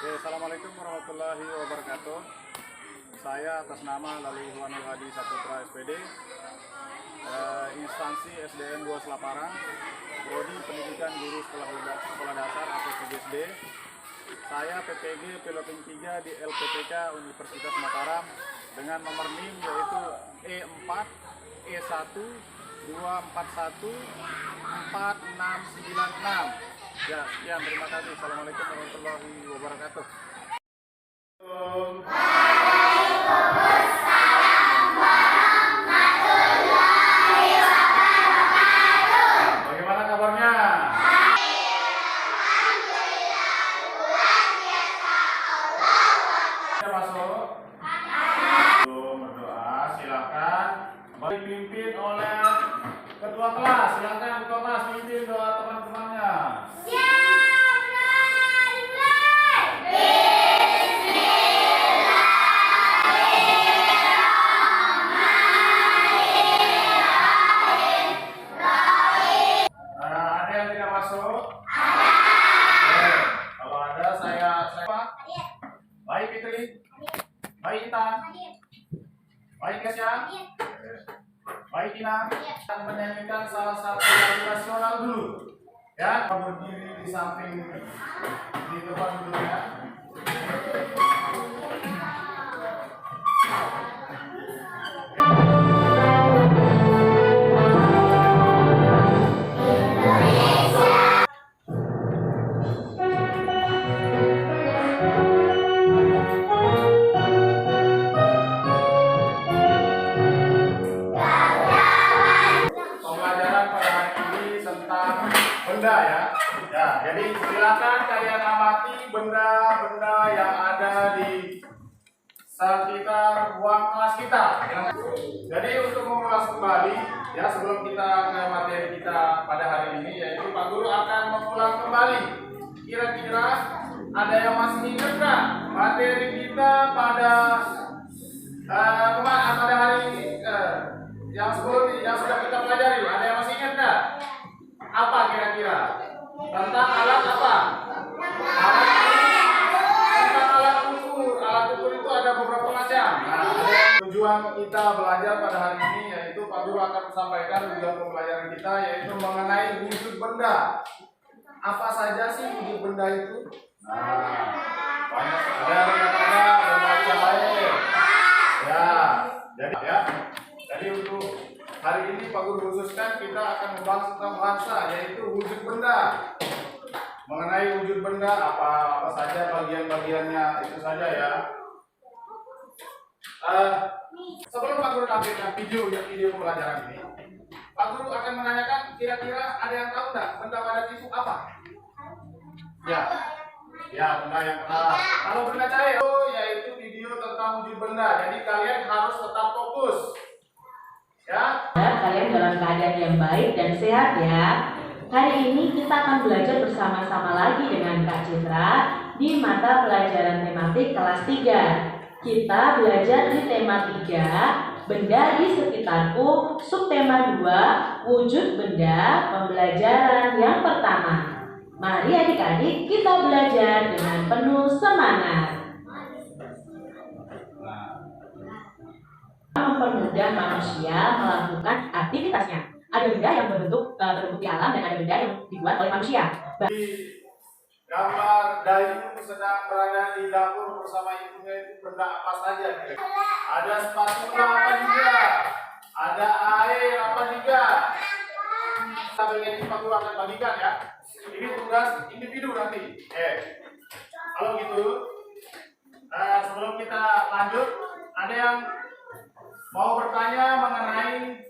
Oke, Assalamualaikum warahmatullahi wabarakatuh. Saya atas nama Lalu Ikhwanul Hadi Saputra SPD, instansi SDN 2 Selaparang, Prodi Pendidikan Guru Sekolah Dasar atau PGSD. Saya PPG Piloting 3 di LPTK Universitas Mataram dengan nomor NIM yaitu E4 E1 241 4696. Ya, sekian, terima kasih. Assalamualaikum warahmatullahi wabarakatuh. Bagaimana kabarnya? Masuk. Berdoa, silakan. Dipimpin oleh ketua kelas. Silakan ketua kelas pimpin doa teman-temannya. Ada yang tidak masuk? Kalau ada saya baik Fitri, baik Intan, baik Kesya, baik Tina. Akan menyanyikan salah satu lagu nasional dulu. Ya, berdiri di samping di tempat duduknya. Pembelajaran pada hari ini tentang benda ya. Ya, jadi silakan kalian amati benda-benda yang ada di sekitar ruang kelas kita. Jadi untuk mengulas kembali ya, sebelum kita ke materi kita pada hari ini, yaitu Pak Guru akan mengulang kembali. Kira-kira ada yang masih ingat nggak materi kita pada pada hari yang sebelum yang sudah kita pelajari? Ada yang masih ingat nggak? Apa kira-kira? Tentang alat apa? Tentang alat ukur. Alat ukur itu ada beberapa macam. Tujuan kita belajar pada hari ini yaitu Pak Guru akan sampaikan tujuan pembelajaran kita yaitu mengenai wujud benda. Apa saja sih wujud benda itu? Banyak ada macam lain. Jadi untuk hari ini Pak Guru khususkan kita akan membahas tentang bahasa yaitu wujud benda. Mengenai wujud benda apa saja bagian-bagiannya itu saja ya. Sebelum Pak Guru tampilkan video pembelajaran ini, Pak Guru akan menanyakan kira-kira ada yang tahu nggak benda padat itu apa? Ya, benda yang kalau benda cair yaitu video tentang wujud benda. Jadi kalian harus tetap fokus. Ya. Kalian dalam keadaan yang baik dan sehat ya. Hari ini kita akan belajar bersama-sama lagi dengan Kak Citra di mata pelajaran tematik kelas 3. Kita belajar di tema 3, benda di sekitarku, subtema 2, wujud benda, pembelajaran yang pertama. Mari adik-adik kita belajar dengan penuh semangat. Mempermudah manusia melakukan aktivitasnya. Ada benda yang berbentuk di alam dan ada benda yang dibuat oleh manusia. Gambar Dayu sedang berada di dapur bersama ibunya, itu benda apa saja? Ada spatula apa juga? Ada air apa juga? Kita bagian Pak Guru akan bagikan ya. Ini tugas individu nanti. Kalau gitu, sebelum kita lanjut, ada yang mau bertanya mengenai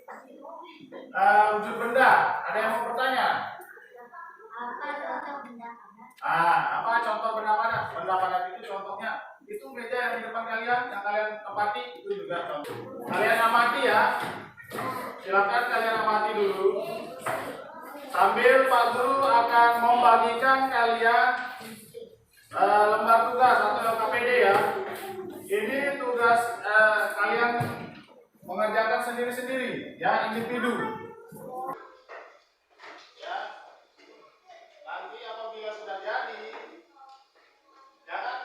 wujud benda? Ada yang mau bertanya? Apa contoh benda padat? Benda padat itu contohnya itu meja yang di depan kalian, yang kalian tempati itu juga contoh. Kalian amati ya. Silakan kalian amati dulu. Sambil Pak Guru akan membagikan kalian lembar tugas atau LKPD ya. Ini tugas kalian mengerjakan sendiri-sendiri ya, individu. Ya. Nanti apabila sudah jadi, jangan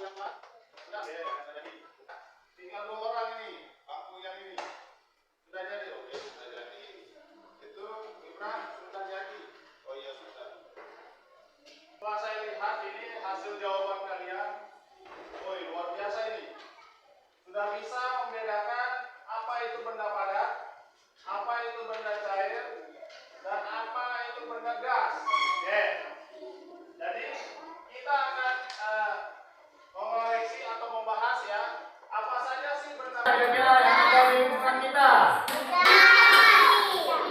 Sudah jadi. Tinggal 2 orang ini, bangku yang ini. Sudah jadi, oke, sudah jadi. Itu Ibran sudah jadi. Oh iya sudah. Setelah saya lihat ini hasil jawaban kalian, woi luar biasa ini. Sudah bisa membedakan apa itu benda padat, apa itu benda cair, dan apa itu benda gas. Oke. Jadi kita akan mengoreksi atau membahas ya apa saja sih benda kira-kira yang ada di lingkungan kita.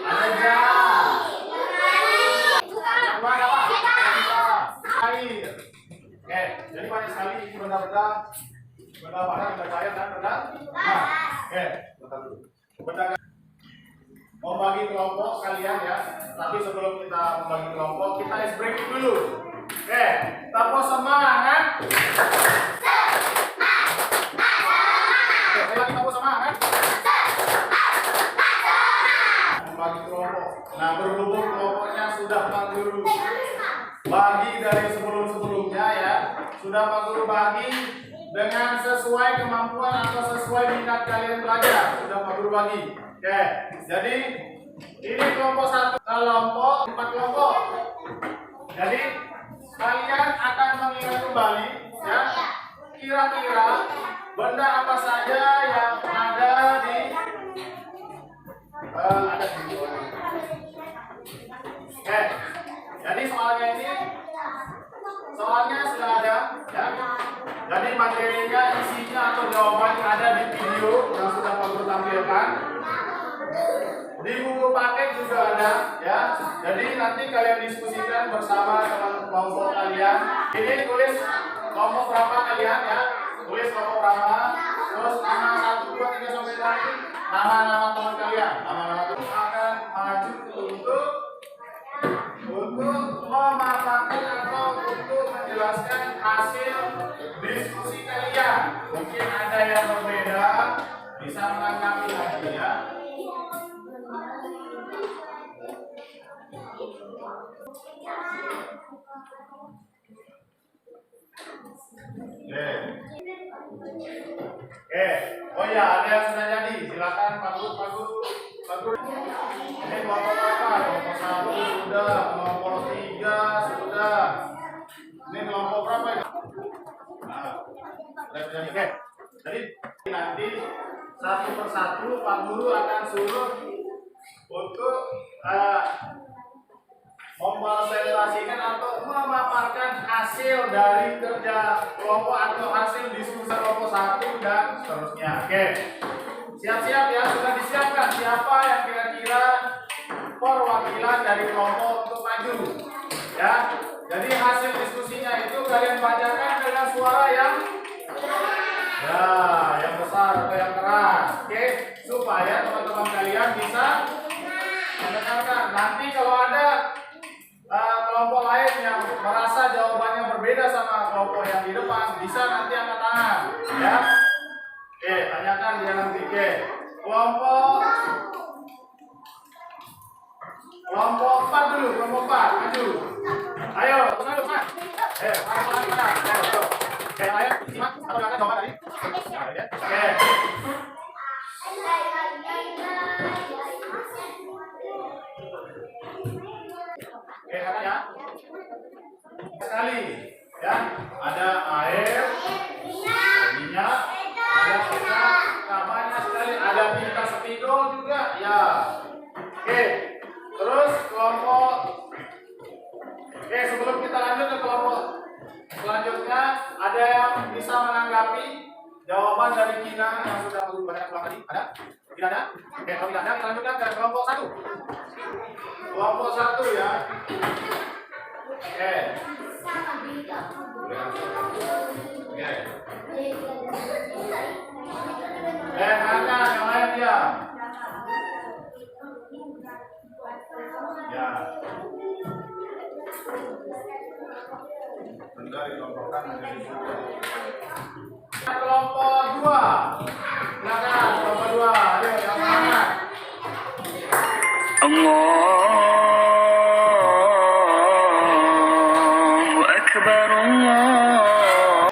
Ada gas. Kedua apa? Air. Oke, jadi banyak sekali ini benda-benda padat, benda cair dan benda. Oke, bentar dulu. Benda mau bagi kelompok kalian ya, tapi sebelum kita membagi kelompok kita ice breaking dulu. Oke, tepuk semangat. Oke, lagi tepuk semangat. Membagi kelompok. Nah, berhubung kelompoknya sudah Pak Guru bagi dari sebelum-sebelumnya ya, sudah Pak Guru bagi dengan sesuai kemampuan atau sesuai minat kalian belajar, sudah Pak Guru bagi. Oke, jadi ini kelompok 1, kelompok 4 kelompok. Jadi kalian akan mengingat kembali ya, kira-kira benda apa saja yang ada di Oke, jadi soalnya sudah ada ya. Jadi materinya, isinya atau jawabannya ada di video yang sudah Pak Guru tampilkan. Di buku paket juga ada ya. Jadi nanti kalian diskusikan bersama dengan kelompok kalian. Ini tulis kelompok berapa kalian ya. Tulis kelompok berapa. Terus nama 1, 2, 3 sampai tadi. Nama-nama teman kalian. Nama-nama teman akan maju untuk memaparkan atau untuk menjelaskan hasil diskusi kalian. Mungkin ada yang berbeda, bisa menanggapi lagi ya. Oke. Oh ya, ada yang sudah jadi. Silakan Pak Guru. Ini kelompok apa? Kelompok 1 sudah, kelompok 3 sudah. Ini kelompok berapa ini? Nah, sudah jadi. Oke. Jadi nanti satu persatu Pak Guru akan suruh untuk mempresentasikan atau memaparkan hasil dari kerja kelompok atau hasil diskusi kelompok 1 dan seterusnya. Oke, siap-siap ya, sudah disiapkan siapa yang kira-kira perwakilan dari kelompok untuk maju ya. Jadi hasil diskusinya itu kalian bacakan dengan suara yang besar atau yang keras. Oke, supaya teman-teman kalian bisa mendengarkan. Nanti kalau ada kelompok lain yang merasa jawabannya berbeda sama kelompok yang di depan, bisa nanti angkat tangan ya. Oke, tanyakan dia nanti. Oke, kelompok 4 dulu, kelompok 4 maju. Ayo, semangat. Mana? Ayo. Oke, ayo simak atau dengarkan jawaban tadi. Oke. Oke, kata ya. Sekali ya, ada air, minyak, ada kecap, banyak sekali, ada tinta spidol juga ya. Oke, terus kelompok. Oke, sebelum kita lanjut ke kelompok selanjutnya, ada yang bisa menanggapi jawaban dari Kina yang sudah Guru bacakan ulang tadi? Ada? Tidak ada? Oke, kalau tidak ada, kita lanjutkan ke kelompok 1. Kelompok 1 ya. Oke. Mana yang lain dia? Ya. Bentar dikelompokkan menjadi 2. Kelompok 2. Silakan kelompok 2. Ayo yang mana? Allahu Akbar Allah.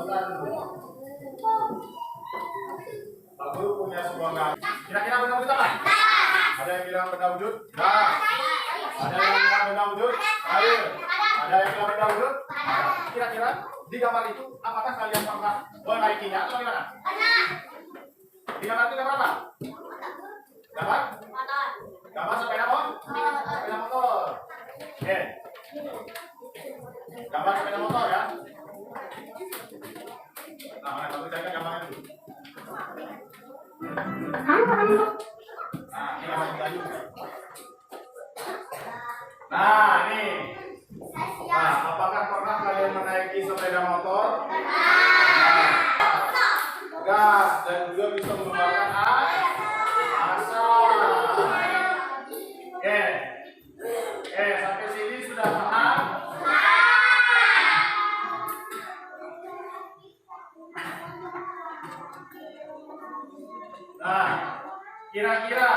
Bentar dulu. Pak Guru punya sebuah gambar. Kira-kira benda wujud apa? Ada yang bilang benda wujud? Nah. Ada yang bilang benda wujud? Ayo. Ada yang bilang benda wujud? Kira-kira di gambar itu apakah kalian pernah menaikinya atau gimana? Di gambar itu gambar apa? Gambar? Gambar sepeda motor? Sepeda motor. Oke. Gambar sepeda motor ya. Nah, mana kamu cari gambarnya dulu. Nah, ini gambar kayu. Nah, ini. Nah, apakah pernah kalian menaiki sepeda motor? Nah, gas dan juga bisa mengeluarkan asap. Oke. Oke, sampai sini sudah paham? Nah, kira-kira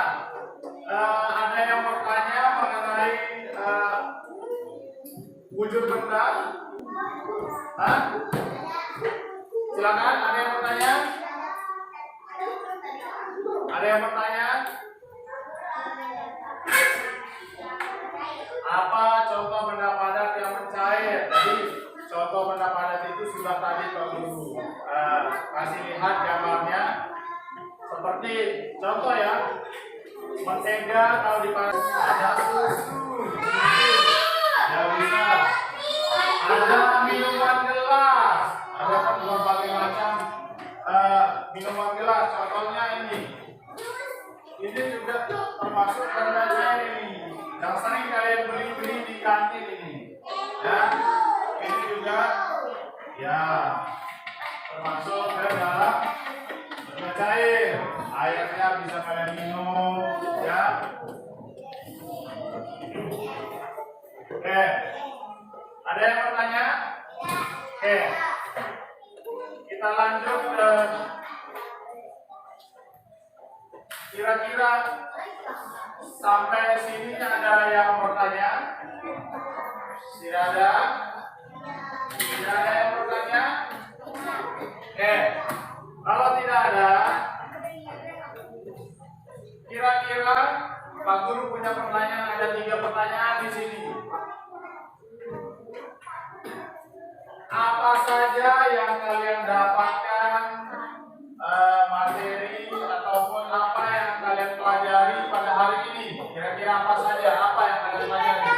ada yang bertanya mengenai wujud benda? Hah? Silakan, ada yang bertanya? Ada yang bertanya? Apa contoh benda padat yang mencair? Jadi contoh benda padat itu sudah tadi Pak Guru kasih lihat gambarnya. Seperti contoh ya, mentega kalau dipakai ada susu, ya bisa. Ada minuman gelas, ada berbagai macam minuman gelas. Contohnya ini juga termasuk benda cair ini, yang sering kalian beli di kantin ini. Ya, ini juga ya termasuk ke dalam benda cair. Airnya bisa kalian minum, ya. Oke, ada yang bertanya? Oke, kita lanjut ke kira-kira sampai sini ada yang bertanya? Tidak ada? Tidak ada yang bertanya? Oke, kalau tidak ada, kira-kira Pak Guru punya pertanyaan, ada 3 pertanyaan di sini. Apa saja yang kalian dapatkan materi ataupun apa yang kalian pelajari pada hari ini? Kira-kira apa saja? Apa yang kalian pelajari?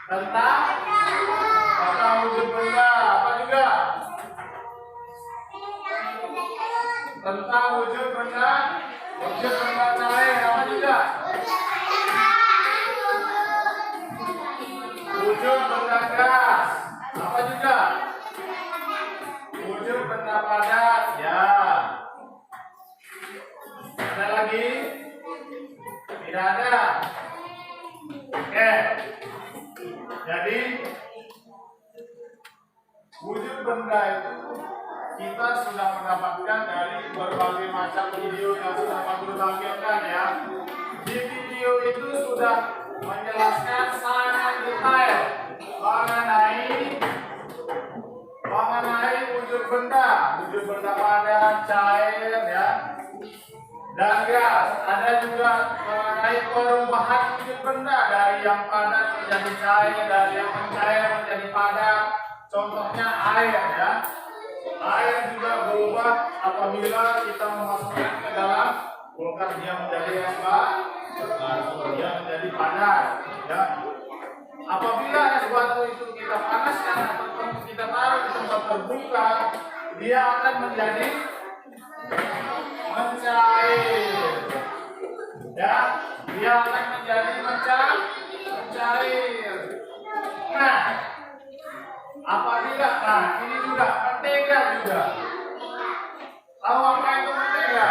Tentang wujud benda, apa juga? Tentang wujud benda cair, apa juga? Wujud benda gas, apa juga? Wujud benda padat, ya. Ada lagi? Tidak ada. Oke. Jadi wujud benda itu kita sudah mendapatkan dari berbagai macam video yang sudah Pak Guru tampilkan ya. Di video itu sudah menjelaskan sangat detail mengenai wujud benda padat, cair ya, dan gas. Ada juga mengenai perubahan wujud benda dari yang padat menjadi cair, dari yang mencair menjadi padat. Contohnya air ya. Air juga berubah apabila kita memasukkan ke dalam kulkas, dia menjadi apa? Dia menjadi padat ya. Apabila es batu itu kita panaskan atau kita taruh di tempat terbuka, dia akan menjadi mencair ya, dia akan menjadi mencair. Nah, apabila ini juga mentega juga. Tahu apa itu mentega?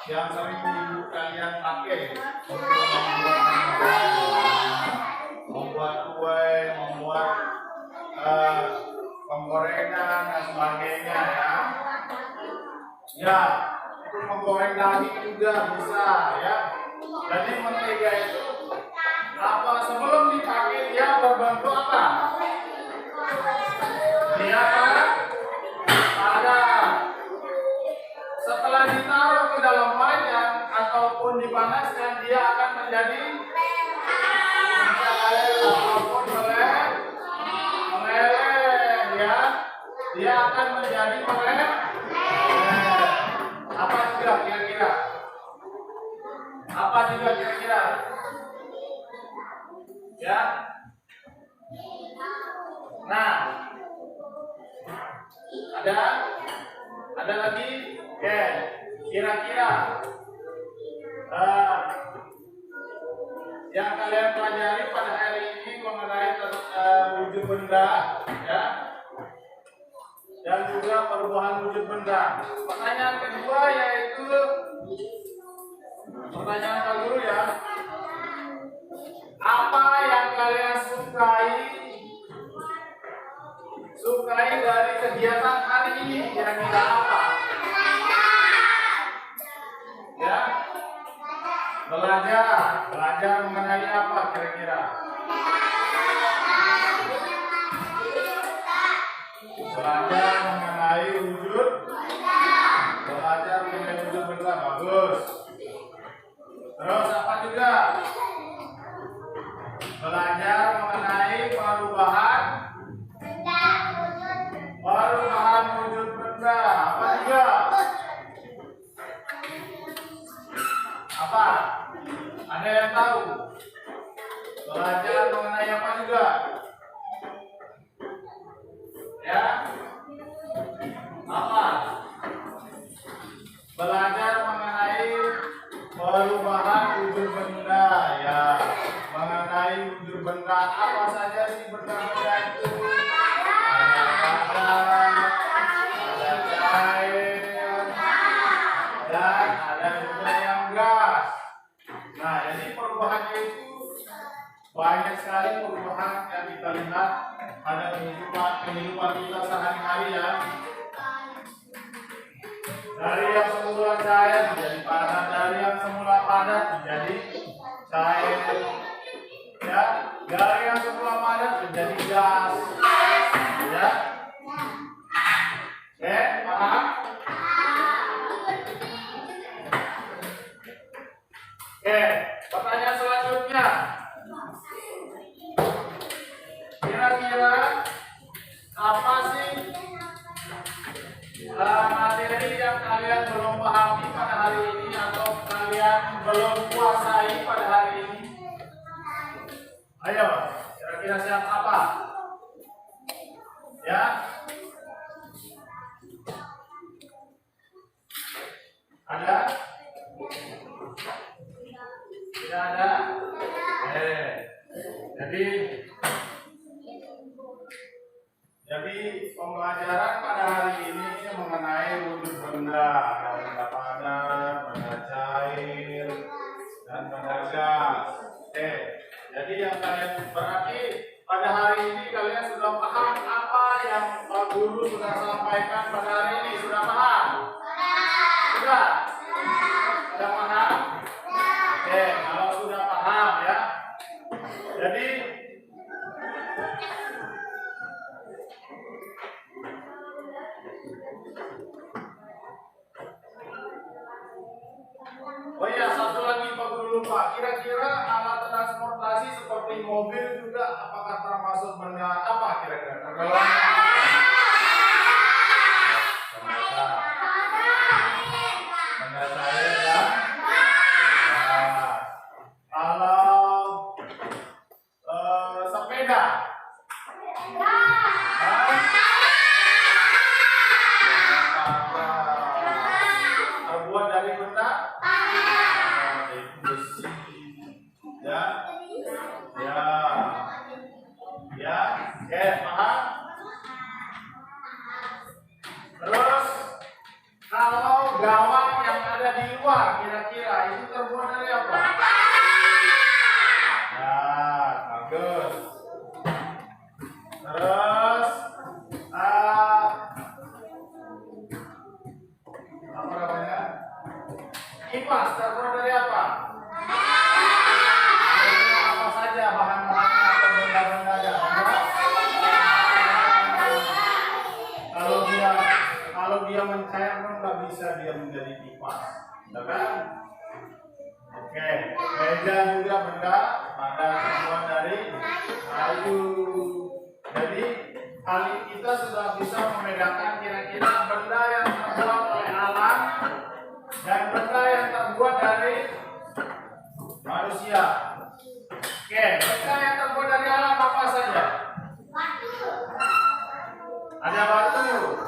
Yang sering ibu kalian pakai membuat kue, membuat penggorengan dan sebagainya ya. Ya, itu menggoreng daging juga bisa ya. Jadi mentega itu sebelum dipakai dia berbentuk apa? Dia Walaupun dipanaskan dia akan menjadi walaupun meleleh ya, dia akan menjadi meleleh. Apa juga kira-kira? Apa juga kira-kira? Ya. Nah, ada lagi, oke, kira-kira yang kalian pelajari pada hari ini mengenai wujud benda, ya, dan juga perubahan wujud benda. Pertanyaan kedua yaitu pertanyaan Pak Guru ya, apa yang kalian sukai dari kegiatan hari ini? Kira-kira apa? Ya, belajar mengenai apa kira-kira? Belajar mengenai wujud benda, bagus. Terus apa juga? Belajar mengenai perubahan wujud benda. Apa juga? Apa? Ada yang tahu? Belajar mengenai apa juga? Ya? Apa? Belajar mengenai perubahan wujud benda, ya. Mengenai wujud benda, apa saja sih benda-benda itu? Ada padat, ada cair, dan ada juga yang gas. Nah, jadi perubahannya itu banyak sekali perubahan yang kita lihat pada kehidupan kita sehari-hari ya. Dari yang semula cair menjadi padat, dari yang semula padat menjadi cair, ya. Dari yang semula padat menjadi gas, ya. Oke, paham? Oke, pertanyaan selanjutnya. Kira-kira apa sih materi yang kalian belum pahami pada hari ini atau kalian belum kuasai pada hari ini? Ayo, kira-kira siapa apa? Ya? Ada? Tidak ada? Jadi pembelajaran pada hari ini mengenai wujud benda, ada benda padat, benda cair, dan benda gas. Jadi yang kalian berarti pada hari ini kalian sudah paham apa yang Pak Guru sudah sampaikan pada hari ini? Sudah paham? Sudah? Sudah paham? Kalau sudah paham ya. Jadi oh iya, satu lagi Pak Guru lupa. Kira-kira alat transportasi seperti mobil juga apakah termasuk benda apa kira-kira? Benda cair ya. Kalau sepeda. Terbuat dari benda besi, ya, paham? Terus kalau gawang yang ada di luar, kira-kira itu terbuat dari apa? Ya, bagus. Terus apa namanya? Kipas terbuat dari apa? Apa saja bahan-bahannya atau benda-bendanya? Kalau dia mencair nggak bisa dia menjadi kipas, kan? Oke, meja juga benda pada terbuat dari kayu. Jadi kali kita sudah bisa membedakan kira-kira benda yang terbuat oleh alam dan benda yang terbuat dari manusia. Oke, benda yang terbuat dari alam apa saja? Ada batu,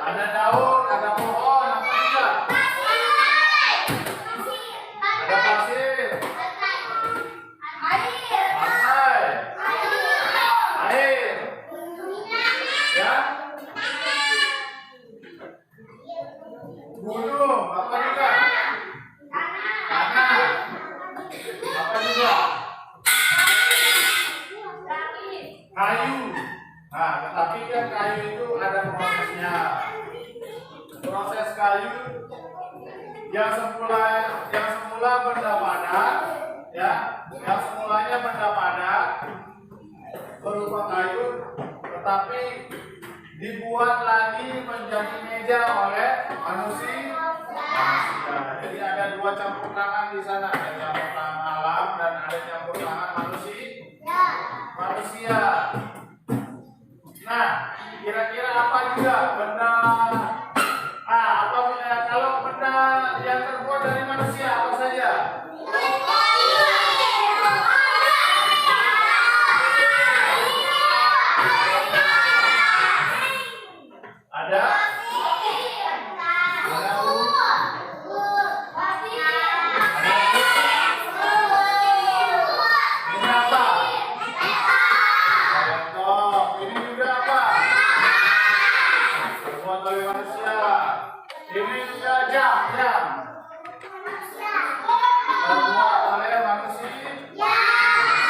ada daun, ada pohon, apa juga? Ada pasir, pantai, air, ya, gunung, apa juga? Tanah, apa juga? Kayu. Nah, tetapi kan kayu itu ada prosesnya. Proses kayu yang semula benda padat, ya, yang semulanya benda padat berupa kayu, tetapi dibuat lagi menjadi meja oleh manusia. Jadi ada dua campur tangan di sana, ada campur tangan alam dan ada campur tangan manusia. Nah, kira-kira apa juga benda kalau benda yang terbuat dari manusia apa saja? Ada ini apa? Laptop. Ini juga apa? Terbuat oleh manusia. Ini juga jam. Terbuat oleh manusia.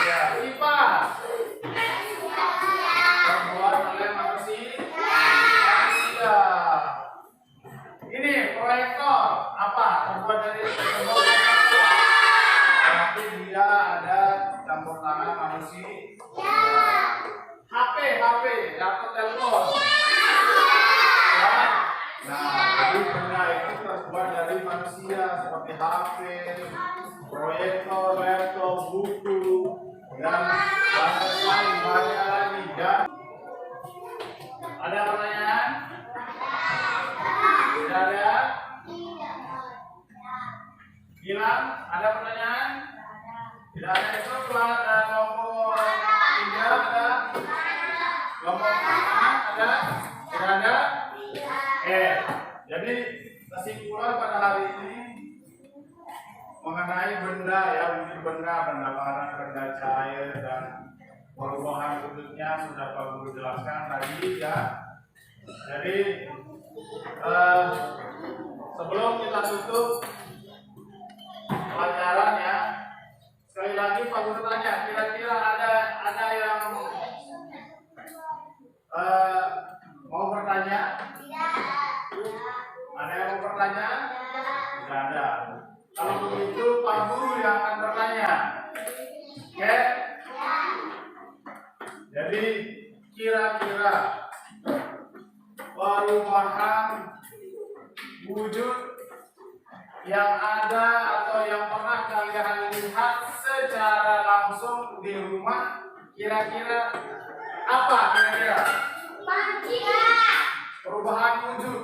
Ya, kipas. Terbuat oleh manusia. Ini proyektor. Apa? Terbuat dari manusia. Tapi dia ada campur tangan manusia. HP, laptop, telepon. Ya. Nah, jadi benda itu terbuat dari manusia seperti HP, proyektor, laptop, buku, dan banyak lagi. Ya. Ada pertanyaan? Tidak ada? Gilang, ada pertanyaan? Tidak ada. Itu kelompok 3 ada? Kelompok 4 ada? Tidak ada? Jadi kesimpulan pada hari ini mengenai benda ya, wujud benda barang, benda cair dan perubahan wujudnya sudah Pak Guru jelaskan tadi ya. Jadi sebelum kita tutup pelajaran ya, sekali lagi Pak Guru tanya, kira-kira ada yang mau bertanya? Ada yang mau bertanya? Tidak ada. Kalau begitu Pak Guru yang akan bertanya. Oke? Jadi kira-kira perubahan wujud yang ada atau yang pernah kalian lihat secara langsung di rumah, kira-kira apa kira-kira? Perubahan wujud.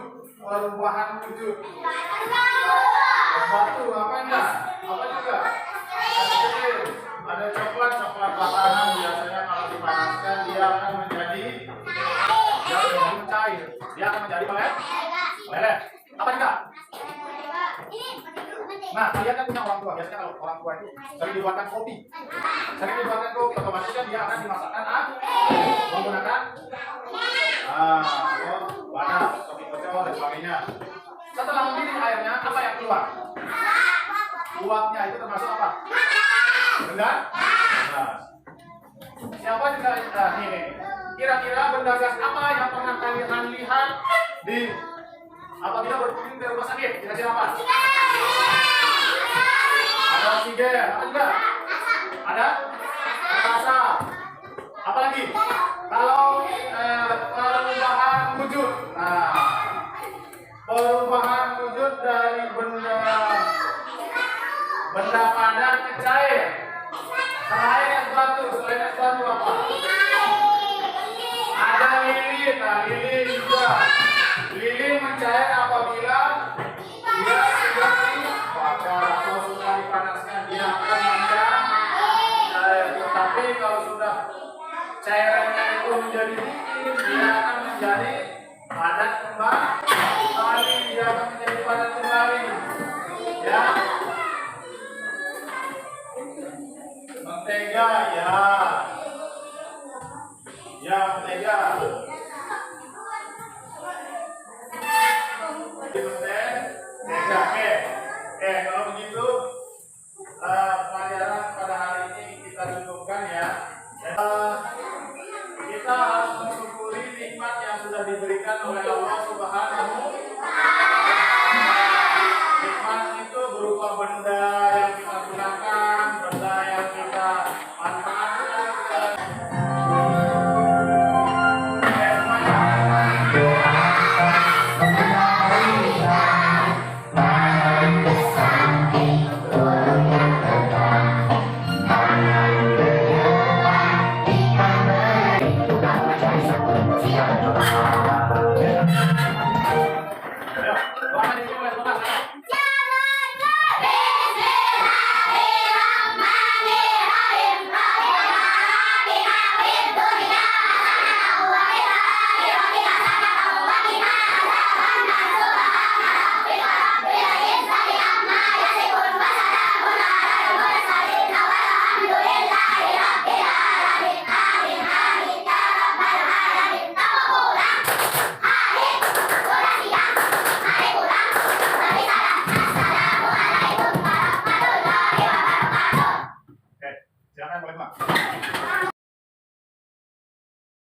Batu apa enggak? Apa juga? Ada coklat batangan, biasanya kalau dipanaskan dia akan menjadi cair. Dia akan menjadi meleleh. Apa juga? Nah, kalian kan punya orang tua. Biasanya kalau orang tua itu sering dibuatkan kopi, otomatis kan dia akan dimasakkan menggunakan wadah, kopi kocok dan sebagainya. Setelah mendidih airnya, apa yang keluar? Uapnya itu termasuk apa? Benda gas. Siapa juga ini? Kira-kira benda gas apa yang pernah kalian lihat di apabila berkunjung ke rumah sakit? Kira-kira apa? Ada oksigen, apa juga? Ada asap. Apa lagi? Kalau perubahan wujud, perubahan wujud dari benda Benda padat mencair. Selain es batu apa? Ada lilin. Nah, lilin juga. Lilin mencair apabila